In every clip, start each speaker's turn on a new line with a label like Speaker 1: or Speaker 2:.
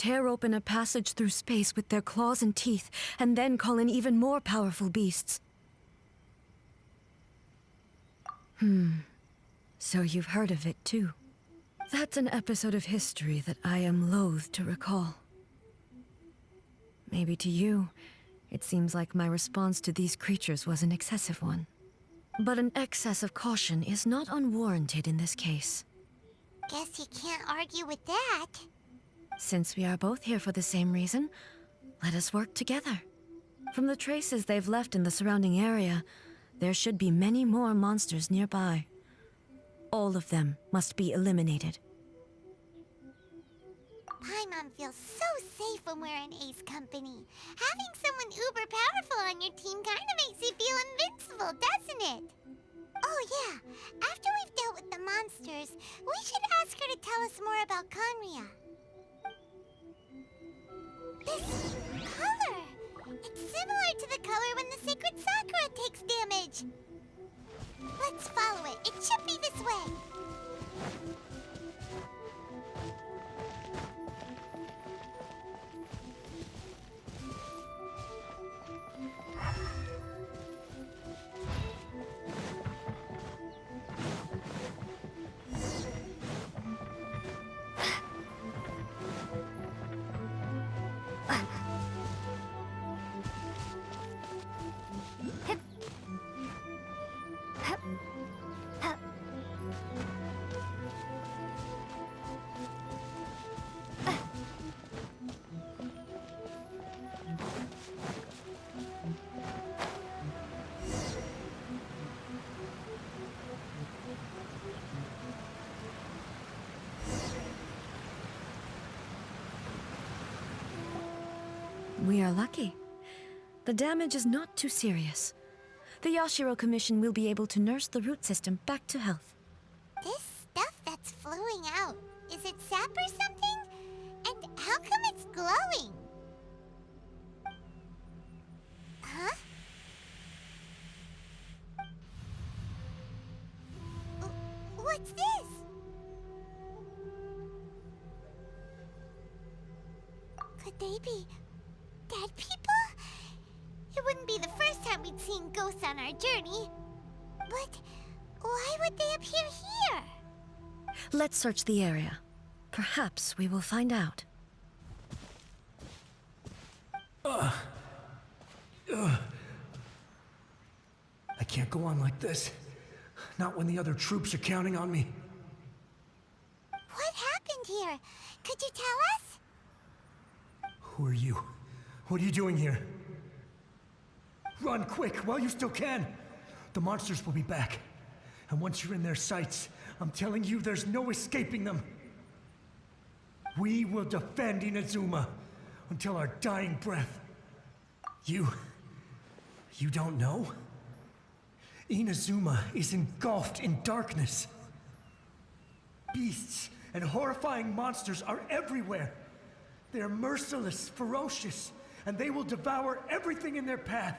Speaker 1: tear open a passage through space with their claws and teeth, and then call in even more powerful beasts. So you've heard of it too. That's an episode of history that I am loath to recall. Maybe to you, it seems like my response to these creatures was an excessive one. But an excess of caution is not unwarranted in this case.
Speaker 2: Guess you can't argue with that.
Speaker 1: Since we are both here for the same reason, let us work together. From the traces they've left in the surrounding area, there should be many more monsters nearby. All of them must be eliminated.
Speaker 2: Paimon feels so safe when we're in Ace Company. Having someone uber powerful on your team kinda makes you feel invincible, doesn't it? Oh yeah, after we've dealt with the monsters, we should ask her to tell us more about Conria. This color! It's similar to the color when the sacred Sakura takes damage. Let's follow it. It should be this way.
Speaker 1: We are lucky. The damage is not too serious. The Yashiro Commission will be able to nurse the root system back to health.
Speaker 2: This stuff that's flowing out, is it sap or something? And how come it's glowing? Huh? What's this? Could they be dead people? It wouldn't be the first time we'd seen ghosts on our journey. But why would they appear here?
Speaker 1: Let's search the area. Perhaps we will find out.
Speaker 3: I can't go on like this. Not when the other troops are counting on me.
Speaker 2: What happened here? Could you tell us?
Speaker 3: Who are you? What are you doing here? Run quick while you still can. The monsters will be back. And once you're in their sights, I'm telling you there's no escaping them. We will defend Inazuma until our dying breath. You don't know? Inazuma is engulfed in darkness. Beasts and horrifying monsters are everywhere. They are merciless, ferocious, and they will devour everything in their path.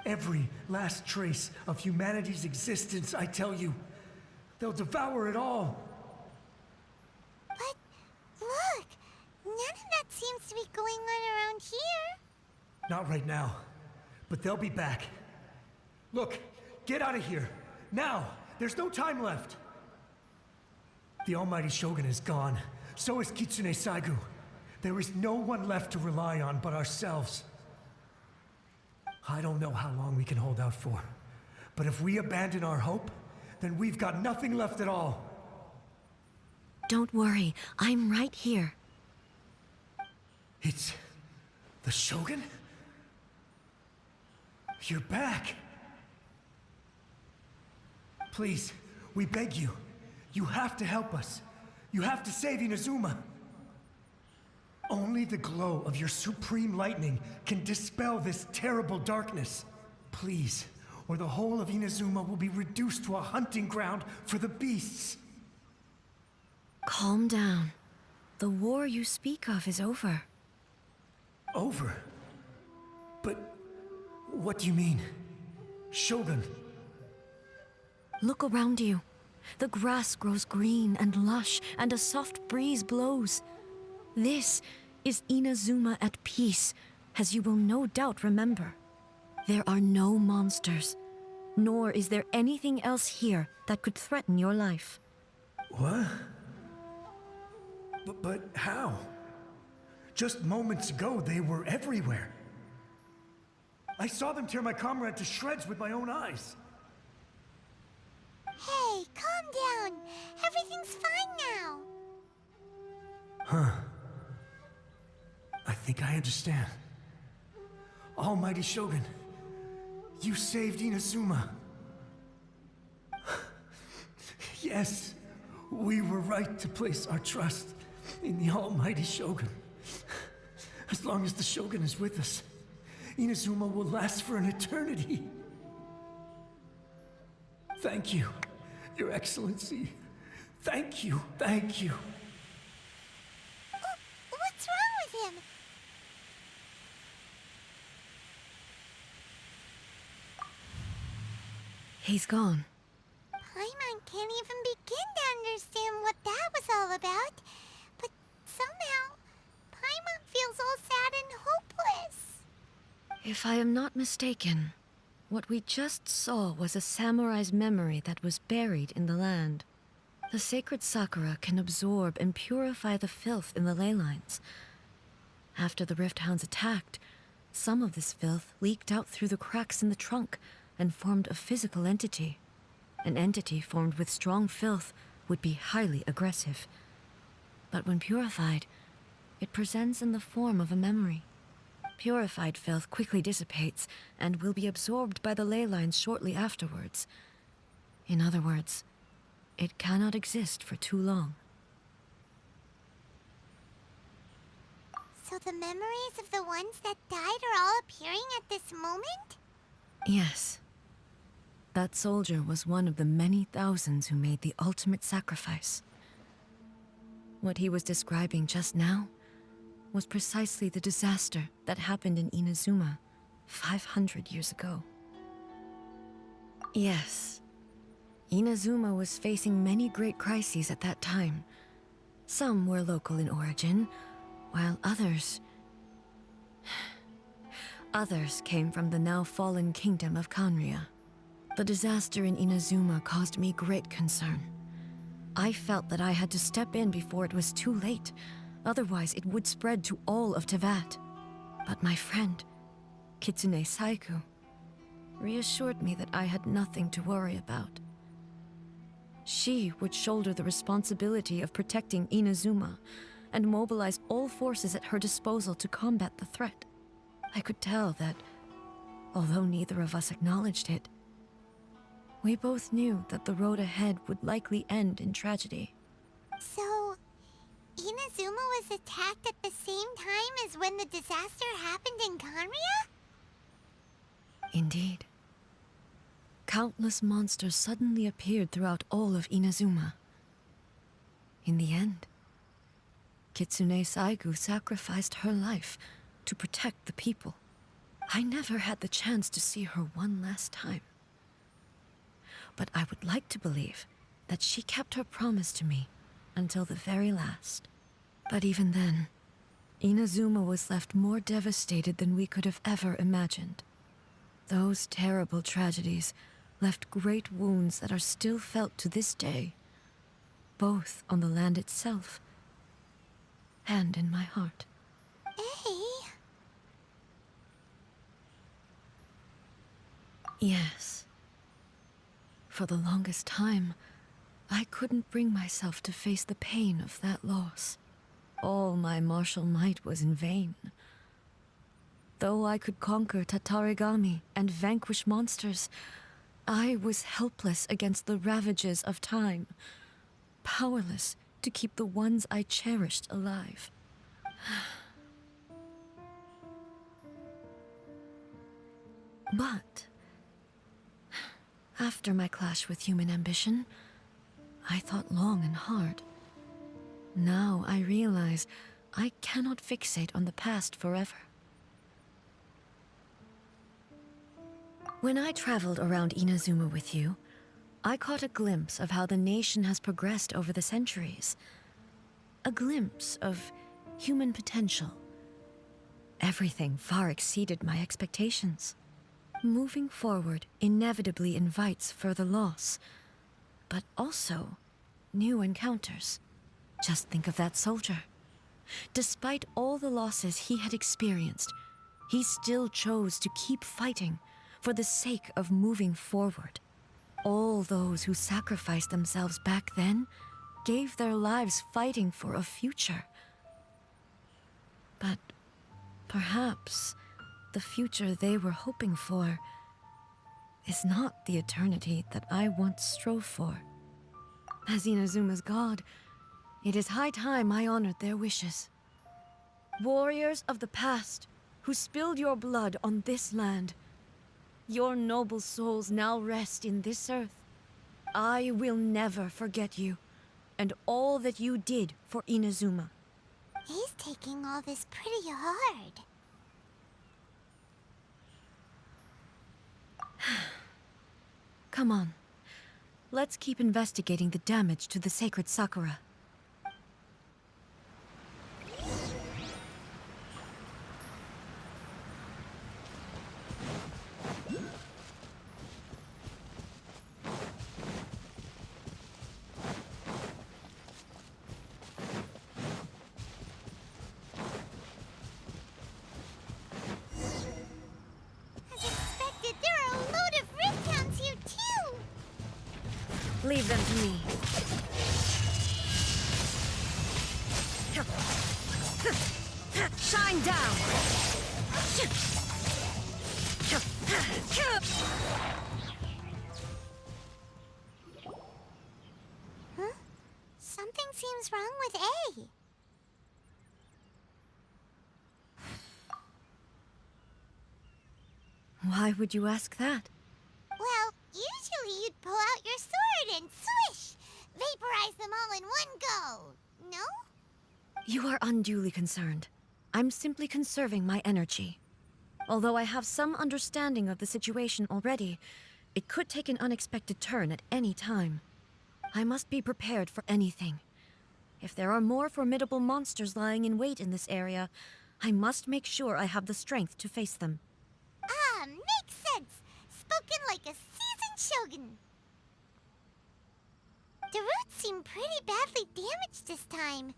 Speaker 3: Every last trace of humanity's existence, I tell you. They'll devour it all.
Speaker 2: But look, none of that seems to be going on around here.
Speaker 3: Not right now, but they'll be back. Look, get out of here. Now, there's no time left. The almighty Shogun is gone. So is Kitsune Saigu. There is no one left to rely on but ourselves. I don't know how long we can hold out for. But if we abandon our hope, then we've got nothing left at all.
Speaker 1: Don't worry, I'm right here.
Speaker 3: It's the Shogun? You're back. Please, we beg you. You have to help us. You have to save Inazuma. Only the glow of your supreme lightning can dispel this terrible darkness. Please, or the whole of Inazuma will be reduced to a hunting ground for the beasts.
Speaker 1: Calm down. The war you speak of is over.
Speaker 3: Over? But what do you mean? Shogun?
Speaker 1: Look around you. The grass grows green and lush, and a soft breeze blows. This is Inazuma at peace, as you will no doubt remember. There are no monsters, nor is there anything else here that could threaten your life.
Speaker 3: What? But how? Just moments ago, they were everywhere. I saw them tear my comrade to shreds with my own eyes.
Speaker 2: Hey, calm down. Everything's fine now.
Speaker 3: I think I understand. Almighty Shogun, you saved Inazuma. Yes, we were right to place our trust in the Almighty Shogun. As long as the Shogun is with us, Inazuma will last for an eternity. Thank you, Your Excellency. Thank you, thank you.
Speaker 2: What's wrong with him?
Speaker 1: He's gone.
Speaker 2: Paimon can't even begin to understand what that was all about. But somehow, Paimon feels all sad and hopeless.
Speaker 1: If I am not mistaken, what we just saw was a samurai's memory that was buried in the land. The sacred sakura can absorb and purify the filth in the ley lines. After the Rift Hounds attacked, some of this filth leaked out through the cracks in the trunk and formed a physical entity. An entity formed with strong filth would be highly aggressive. But when purified, it presents in the form of a memory. Purified filth quickly dissipates and will be absorbed by the ley lines shortly afterwards. In other words, it cannot exist for too long.
Speaker 2: So the memories of the ones that died are all appearing at this moment?
Speaker 1: Yes. That soldier was one of the many thousands who made the ultimate sacrifice. What he was describing just now was precisely the disaster that happened in Inazuma 500 years ago. Yes, Inazuma was facing many great crises at that time. Some were local in origin, while others came from the now fallen kingdom of Kanria. The disaster in Inazuma caused me great concern. I felt that I had to step in before it was too late, otherwise it would spread to all of Tevat. But my friend, Kitsune Saiku, reassured me that I had nothing to worry about. She would shoulder the responsibility of protecting Inazuma and mobilize all forces at her disposal to combat the threat. I could tell that, although neither of us acknowledged it, we both knew that the road ahead would likely end in tragedy.
Speaker 2: So, Inazuma was attacked at the same time as when the disaster happened in Kanria?
Speaker 1: Indeed. Countless monsters suddenly appeared throughout all of Inazuma. In the end, Kitsune Saigu sacrificed her life to protect the people. I never had the chance to see her one last time. But I would like to believe that she kept her promise to me until the very last. But even then, Inazuma was left more devastated than we could have ever imagined. Those terrible tragedies left great wounds that are still felt to this day, both on the land itself and in my heart.
Speaker 2: Hey.
Speaker 1: Yes. For the longest time, I couldn't bring myself to face the pain of that loss. All my martial might was in vain. Though I could conquer Tatarigami and vanquish monsters, I was helpless against the ravages of time, powerless to keep the ones I cherished alive. But after my clash with human ambition, I thought long and hard. Now I realize I cannot fixate on the past forever. When I traveled around Inazuma with you, I caught a glimpse of how the nation has progressed over the centuries. A glimpse of human potential. Everything far exceeded my expectations. Moving forward inevitably invites further loss, but also new encounters. Just think of that soldier. Despite all the losses he had experienced, he still chose to keep fighting for the sake of moving forward. All those who sacrificed themselves back then gave their lives fighting for a future. But perhaps the future they were hoping for is not the eternity that I once strove for. As Inazuma's god, it is high time I honored their wishes. Warriors of the past who spilled your blood on this land, your noble souls now rest in this earth. I will never forget you and all that you did for Inazuma.
Speaker 2: He's taking all this pretty hard.
Speaker 1: Come on. Let's keep investigating the damage to the sacred Sakura.
Speaker 2: As expected, there are a load of rift hounds here too!
Speaker 1: Leave them to me. Shine down!
Speaker 2: Huh? Something seems wrong with A.
Speaker 1: Why would you ask that?
Speaker 2: Well, usually you'd pull out your sword and swish! Vaporize them all in one go! No?
Speaker 1: You are unduly concerned. I'm simply conserving my energy. Although I have some understanding of the situation already, it could take an unexpected turn at any time. I must be prepared for anything. If there are more formidable monsters lying in wait in this area, I must make sure I have the strength to face them.
Speaker 2: Ah, makes sense! Spoken like a seasoned shogun! The roots seem pretty badly damaged this time.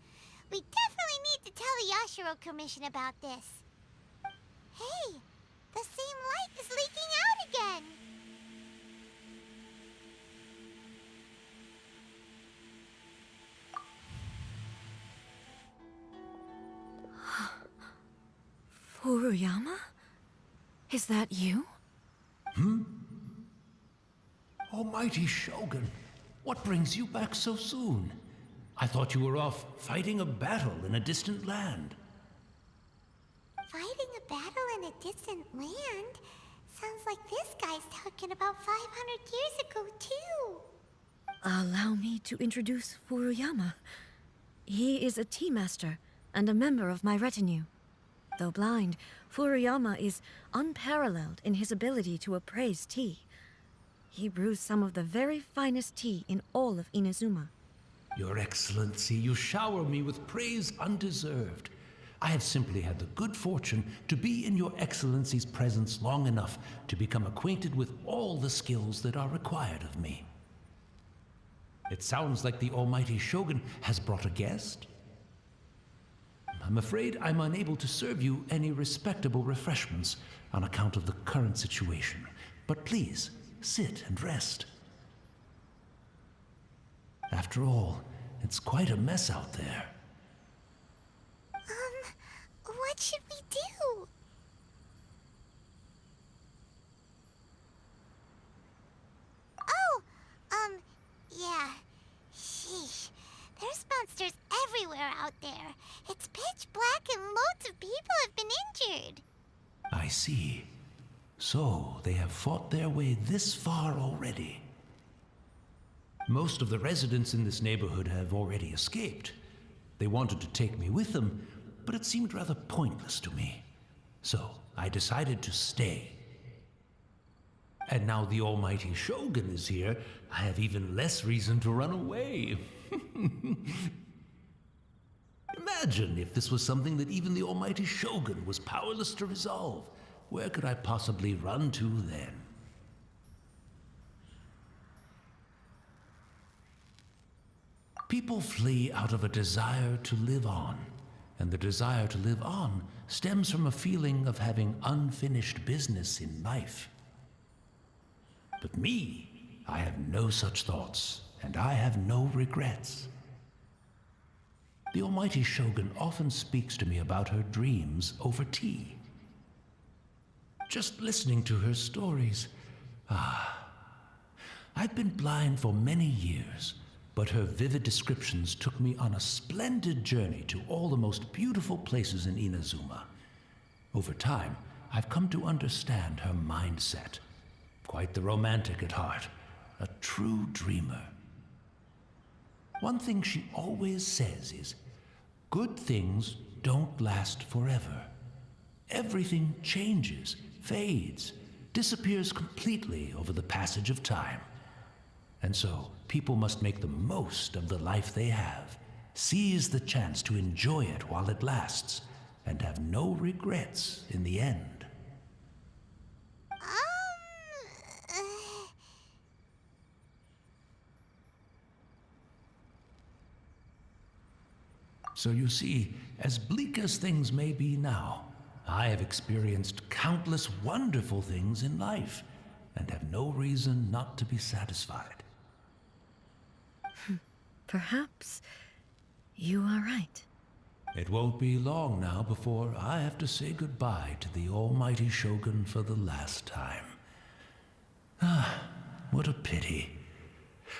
Speaker 2: We definitely need to tell the Yashiro Commission about this. Hey, the same light is leaking out again!
Speaker 1: Furuyama? Is that you?
Speaker 4: Almighty Shogun, what brings you back so soon? I thought you were off fighting a battle in a distant land.
Speaker 2: Fighting a battle in a distant land? Sounds like this guy's talking about 500 years ago, too.
Speaker 1: Allow me to introduce Furuyama. He is a tea master and a member of my retinue. Though blind, Furuyama is unparalleled in his ability to appraise tea. He brews some of the very finest tea in all of Inazuma.
Speaker 4: Your Excellency, you shower me with praise undeserved. I have simply had the good fortune to be in Your Excellency's presence long enough to become acquainted with all the skills that are required of me. It sounds like the Almighty Shogun has brought a guest. I'm afraid I'm unable to serve you any respectable refreshments on account of the current situation. But please, sit and rest. After all, it's quite a mess out there.
Speaker 2: What should we do? Oh, yeah. Sheesh. There's monsters everywhere out there. It's pitch black and loads of people have been injured.
Speaker 4: I see. So, they have fought their way this far already. Most of the residents in this neighborhood have already escaped. They wanted to take me with them, but it seemed rather pointless to me. So, I decided to stay. And now the Almighty Shogun is here, I have even less reason to run away. Imagine if this was something that even the almighty Shogun was powerless to resolve. Where could I possibly run to then? People flee out of a desire to live on, and the desire to live on stems from a feeling of having unfinished business in life. But me, I have no such thoughts, and I have no regrets. The almighty Shogun often speaks to me about her dreams over tea. Just listening to her stories, I've been blind for many years, but her vivid descriptions took me on a splendid journey to all the most beautiful places in Inazuma. Over time, I've come to understand her mindset. Quite the romantic at heart, a true dreamer. One thing she always says is, good things don't last forever. Everything changes, fades, disappears completely over the passage of time. And so, people must make the most of the life they have, seize the chance to enjoy it while it lasts, and have no regrets in the end. So you see, as bleak as things may be now, I have experienced countless wonderful things in life, and have no reason not to be satisfied.
Speaker 1: Perhaps you are right.
Speaker 4: It won't be long now before I have to say goodbye to the almighty Shogun for the last time. What a pity.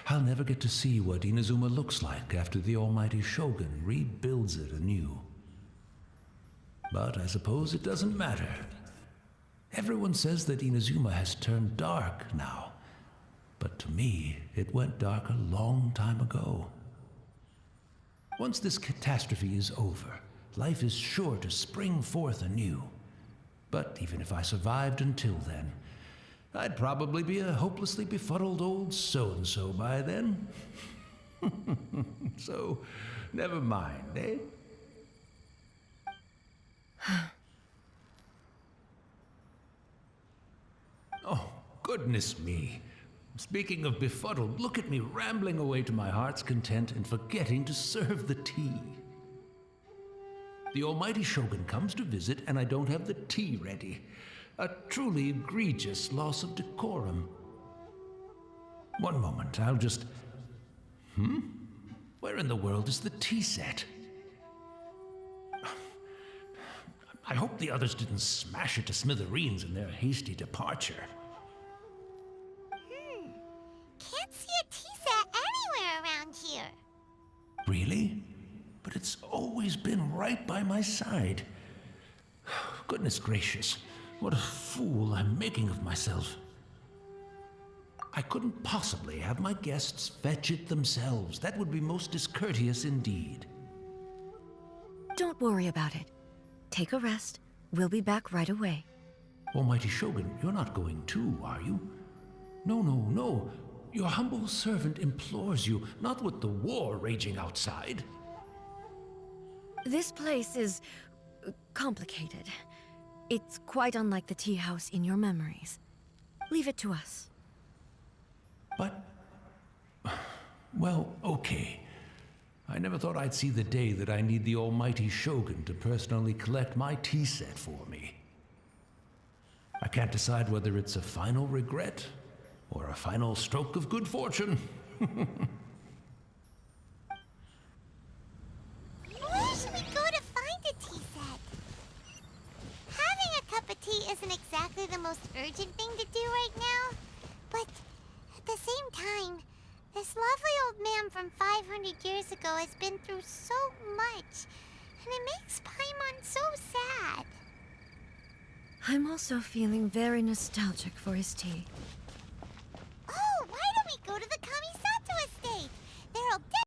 Speaker 4: I'll never get to see what Inazuma looks like after the almighty Shogun rebuilds it anew. But I suppose it doesn't matter. Everyone says that Inazuma has turned dark now, but to me, it went dark a long time ago. Once this catastrophe is over, life is sure to spring forth anew. But even if I survived until then, I'd probably be a hopelessly befuddled old so-and-so by then. So, never mind, eh? Oh, goodness me. Speaking of befuddled, look at me rambling away to my heart's content and forgetting to serve the tea. The almighty Shogun comes to visit and I don't have the tea ready. A truly egregious loss of decorum. One moment, I'll just... Where in the world is the tea set? I hope the others didn't smash it to smithereens in their hasty departure.
Speaker 2: Can't see a tea set anywhere around here.
Speaker 4: Really? But it's always been right by my side. Goodness gracious, what a fool I'm making of myself. I couldn't possibly have my guests fetch it themselves. That would be most discourteous indeed.
Speaker 1: Don't worry about it. Take a rest. We'll be back right away.
Speaker 4: Almighty Shogun, you're not going too, are you? No, no, no. Your humble servant implores you, not with the war raging outside.
Speaker 1: This place is complicated. It's quite unlike the tea house in your memories. Leave it to us.
Speaker 4: But... well, okay. I never thought I'd see the day that I need the almighty Shogun to personally collect my tea set for me. I can't decide whether it's a final regret or a final stroke of good fortune.
Speaker 2: Where should we go to find a tea set? Having a cup of tea isn't exactly the most urgent thing to do right now, but at the same time, this lovely old man from 500 years ago has been through so much, and it makes Paimon so sad.
Speaker 1: I'm also feeling very nostalgic for his tea.